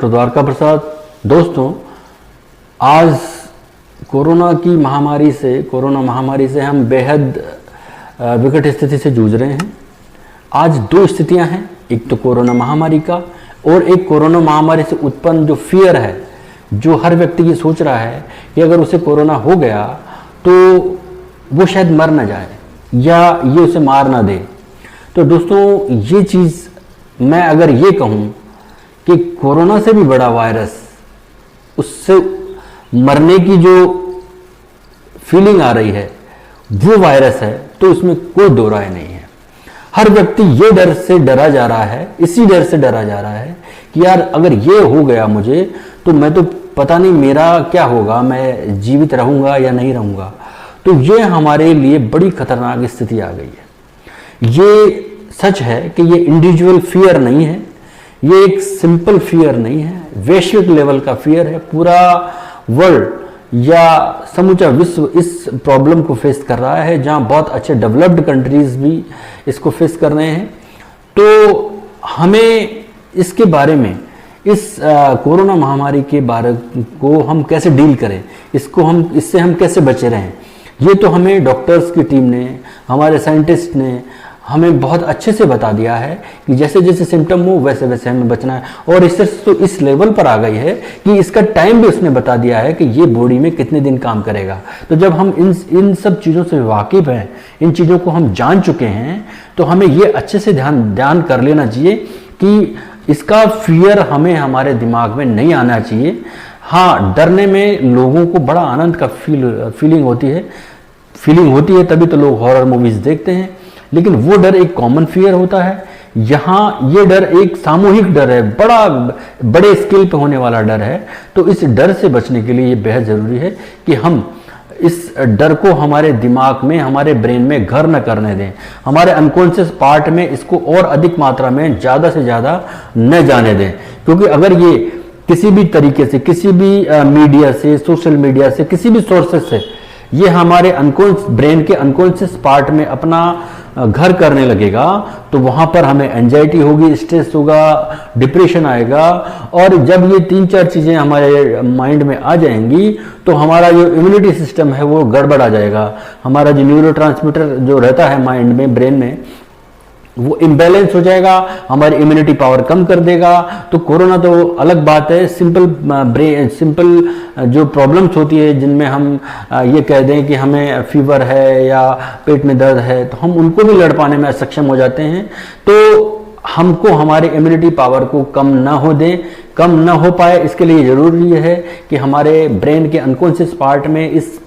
Doctor Dwarka Prasad. दोस्तों, आज corona महामारी से हम बेहद विकट स्थिति से जूझ रहे हैं। आज दो स्थितियां हैं, एक तो कोरोना महामारी का और एक कोरोना महामारी से उत्पन्न जो फियर है, जो हर व्यक्ति की सोच रहा है कि अगर उसे कोरोना हो गया तो वो शायद मर ना जाए या ये उसे मार ना दे। तो दोस्तों, ये चीज़ मैं अगर ये कहूँ कि कोरोना से भी बड़ा वायरस, उससे मरने की जो फीलिंग आ रही है वो वायरस है, तो उसमें कोई दो राय नहीं है। हर व्यक्ति ये डर से डरा जा रहा है, इसी डर से डरा जा रहा है कि यार अगर ये हो गया मुझे तो मैं तो पता नहीं मेरा क्या होगा, मैं जीवित रहूंगा या नहीं रहूंगा। तो ये हमारे लिए बड़ी खतरनाक स्थिति आ गई है। ये सच है कि ये इंडिविजुअल फियर नहीं है, ये एक सिंपल फियर नहीं है, वैश्विक लेवल का फियर है। पूरा वर्ल्ड या समूचा विश्व इस प्रॉब्लम को फेस कर रहा है, जहां बहुत अच्छे डेवलप्ड कंट्रीज भी इसको फेस कर रहे हैं। तो हमें इसके बारे में, इस कोरोना महामारी के बारे को हम कैसे डील करें, इससे हम कैसे बचे रहें, ये तो हमें डॉक्टर्स की टीम ने, हमारे साइंटिस्ट ने हमें बहुत अच्छे से बता दिया है कि जैसे जैसे सिम्टम हो वैसे वैसे हमें बचना है। और इससे तो इस लेवल पर आ गई है कि इसका टाइम भी उसने बता दिया है कि ये बॉडी में कितने दिन काम करेगा। तो जब हम इन सब चीज़ों से वाकिफ हैं, इन चीज़ों को हम जान चुके हैं, तो हमें ये अच्छे से ध्यान कर लेना चाहिए कि इसका फियर हमें हमारे दिमाग में नहीं आना चाहिए। हाँ, डरने में लोगों को बड़ा आनंद का फीलिंग होती है, तभी तो लोग हॉरर मूवीज देखते हैं। लेकिन वो डर एक कॉमन फियर होता है, यहाँ ये डर एक सामूहिक डर है, बड़े स्केल पे होने वाला डर है। तो इस डर से बचने के लिए ये बेहद ज़रूरी है कि हम इस डर को हमारे दिमाग में, हमारे ब्रेन में घर न करने दें, हमारे अनकॉन्शियस पार्ट में इसको और अधिक मात्रा में ज़्यादा से ज़्यादा न जाने दें। क्योंकि अगर ये किसी भी तरीके से, किसी भी मीडिया से, सोशल मीडिया से, किसी भी सोर्सेस से ये हमारे ब्रेन के अनकॉन्शियस पार्ट में अपना घर करने लगेगा, तो वहां पर हमें एंजाइटी होगी, स्ट्रेस होगा, डिप्रेशन आएगा। और जब ये 3-4 चीजें हमारे माइंड में आ जाएंगी तो हमारा जो इम्यूनिटी सिस्टम है वो गड़बड़ा जाएगा। हमारा जो न्यूरोट्रांसमीटर जो रहता है माइंड में, ब्रेन में, वो इम्बैलेंस हो जाएगा, हमारी इम्यूनिटी पावर कम कर देगा। तो कोरोना तो अलग बात है, सिंपल जो प्रॉब्लम्स होती है जिनमें हम ये कह दें कि हमें फीवर है या पेट में दर्द है, तो हम उनको भी लड़ पाने में असक्षम हो जाते हैं। तो हमको हमारे इम्यूनिटी पावर को कम न हो पाए, इसके लिए ज़रूरी है कि हमारे ब्रेन के अनकॉन्शियस पार्ट में इस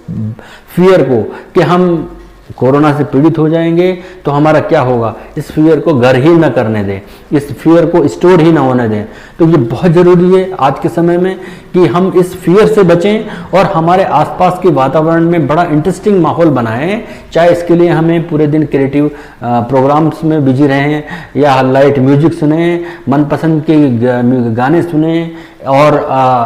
फियर को, कि हम कोरोना से पीड़ित हो जाएंगे तो हमारा क्या होगा, इस फियर को घर ही न करने दें, इस फियर को स्टोर ही ना होने दें। तो ये बहुत ज़रूरी है आज के समय में कि हम इस फियर से बचें और हमारे आसपास के वातावरण में बड़ा इंटरेस्टिंग माहौल बनाएं। चाहे इसके लिए हमें पूरे दिन क्रिएटिव प्रोग्राम्स में बिजी रहें या लाइट म्यूजिक सुने, मनपसंद के गाने सुने और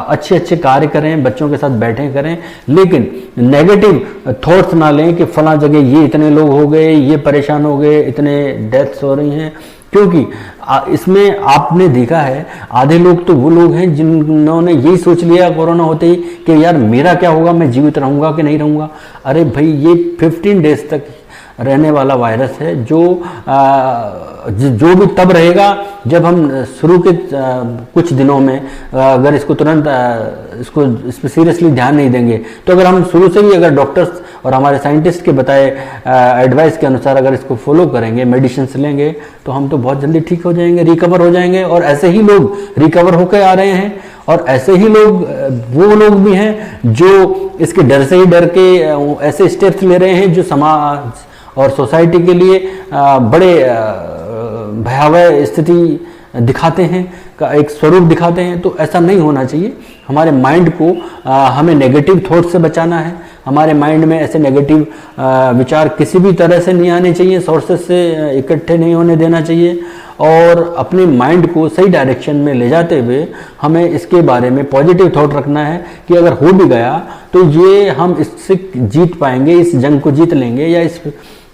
अच्छे कार्य करें, बच्चों के साथ बैठें करें। लेकिन नेगेटिव थॉट्स ना लें कि फला जगह ये इतने लोग हो गए, ये परेशान हो गए, इतने डेथ्स हो रही हैं। क्योंकि इसमें आपने देखा है आधे लोग तो वो लोग हैं जिन्होंने यही सोच लिया कोरोना होते ही कि यार मेरा क्या होगा, मैं जीवित रहूंगा कि नहीं रहूंगा। अरे भाई, ये 15 डेज तक रहने वाला वायरस है जो भी तब रहेगा जब हम शुरू के कुछ दिनों में अगर इसको तुरंत इस पर सीरियसली ध्यान नहीं देंगे, तो अगर हम शुरू से ही अगर डॉक्टर्स और हमारे साइंटिस्ट के बताए एडवाइस के अनुसार अगर इसको फॉलो करेंगे, मेडिसिन लेंगे, तो हम तो बहुत जल्दी ठीक हो जाएंगे, रिकवर हो जाएंगे। और ऐसे ही लोग रिकवर होकर आ रहे हैं, और ऐसे ही लोग वो लोग भी हैं जो इसके डर से ही डर के ऐसे स्टेप्स ले रहे हैं जो समाज और सोसाइटी के लिए बड़े भयावह स्थिति दिखाते हैं, का एक स्वरूप दिखाते हैं। तो ऐसा नहीं होना चाहिए। हमारे माइंड को हमें नेगेटिव थॉट से बचाना है। हमारे माइंड में ऐसे नेगेटिव विचार किसी भी तरह से नहीं आने चाहिए, सोर्सेस से इकट्ठे नहीं होने देना चाहिए। और अपने माइंड को सही डायरेक्शन में ले जाते हुए हमें इसके बारे में पॉजिटिव थॉट रखना है कि अगर हो भी गया तो ये हम इससे जीत पाएंगे, इस जंग को जीत लेंगे या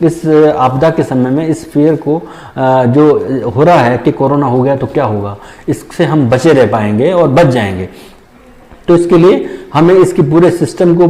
इस आपदा के समय में इस फियर को जो हो रहा है कि कोरोना हो गया तो क्या होगा, इससे हम बचे रह पाएंगे और बच जाएंगे। तो इसके लिए हमें इसकी पूरे सिस्टम को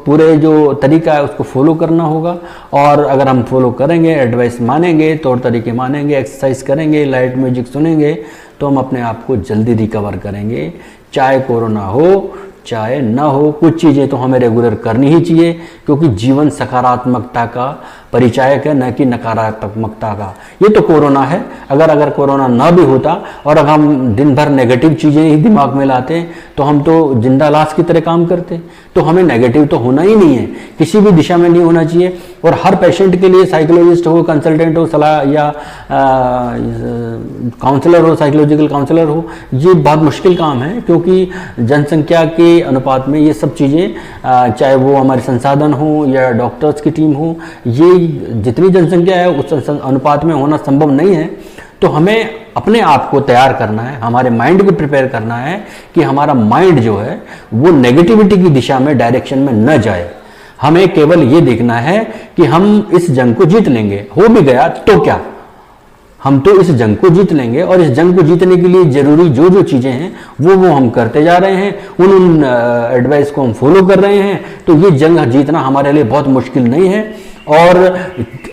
पूरे जो तरीका है उसको फॉलो करना होगा। और अगर हम फॉलो करेंगे, एडवाइस मानेंगे, तौर तरीके मानेंगे, एक्सरसाइज करेंगे, लाइट म्यूजिक सुनेंगे, तो हम अपने आप को जल्दी रिकवर करेंगे। चाहे कोरोना हो चाहे ना हो, कुछ चीज़ें तो हमें रेगुलर करनी ही चाहिए, क्योंकि जीवन सकारात्मकता का परिचायक है, न कि नकारात्मकता का। ये तो कोरोना है, अगर कोरोना ना भी होता और अगर हम दिन भर नेगेटिव चीज़ें ही दिमाग में लाते तो हम तो जिंदा लाश की तरह काम करते। तो हमें नेगेटिव तो होना ही नहीं है, किसी भी दिशा में नहीं होना चाहिए। और हर पेशेंट के लिए साइकोलॉजिस्ट हो, कंसल्टेंट हो, सलाह या काउंसलर हो, साइकोलॉजिकल काउंसलर हो, ये बहुत मुश्किल काम है, क्योंकि जनसंख्या के अनुपात में ये सब चीज़ें, चाहे वो हमारे संसाधन हो या डॉक्टर्स की टीम हो, ये जितनी जनसंख्या है उस अनुपात में होना संभव नहीं है। तो हमें अपने आप को तैयार करना है, हमारे माइंड को प्रिपेयर करना है कि हमारा माइंड जो है वो नेगेटिविटी की दिशा में, डायरेक्शन में न जाए। हमें केवल ये देखना है कि हम इस जंग को जीत लेंगे, हो भी गया तो क्या, हम तो इस जंग को जीत लेंगे। और इस जंग को जीतने के लिए जरूरी जो जो चीज़ें हैं वो हम करते जा रहे हैं, उन एडवाइस को हम फॉलो कर रहे हैं। तो ये जंग जीतना हमारे लिए बहुत मुश्किल नहीं है। और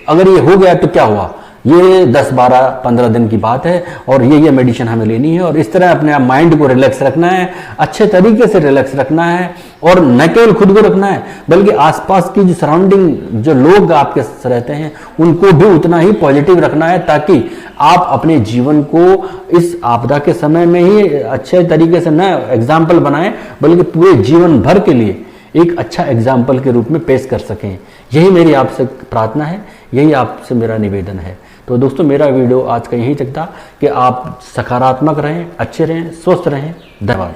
अगर ये हो गया तो क्या हुआ, ये 10, 12, 15 दिन की बात है, और ये मेडिसिन हमें लेनी है। और इस तरह अपने माइंड को रिलैक्स रखना है, अच्छे तरीके से रिलैक्स रखना है। और न केवल खुद को रखना है, बल्कि आसपास की जो सराउंडिंग, जो लोग आपके रहते हैं, उनको भी उतना ही पॉजिटिव रखना है, ताकि आप अपने जीवन को इस आपदा के समय में ही अच्छे तरीके से न एग्जाम्पल बनाएं, बल्कि पूरे जीवन भर के लिए एक अच्छा एग्जाम्पल के रूप में पेश कर सकें। यही मेरी आपसे प्रार्थना है, यही आपसे मेरा निवेदन है। तो दोस्तों, मेरा वीडियो आज का यहीं तक था कि आप सकारात्मक रहें, अच्छे रहें, स्वस्थ रहें। धन्यवाद।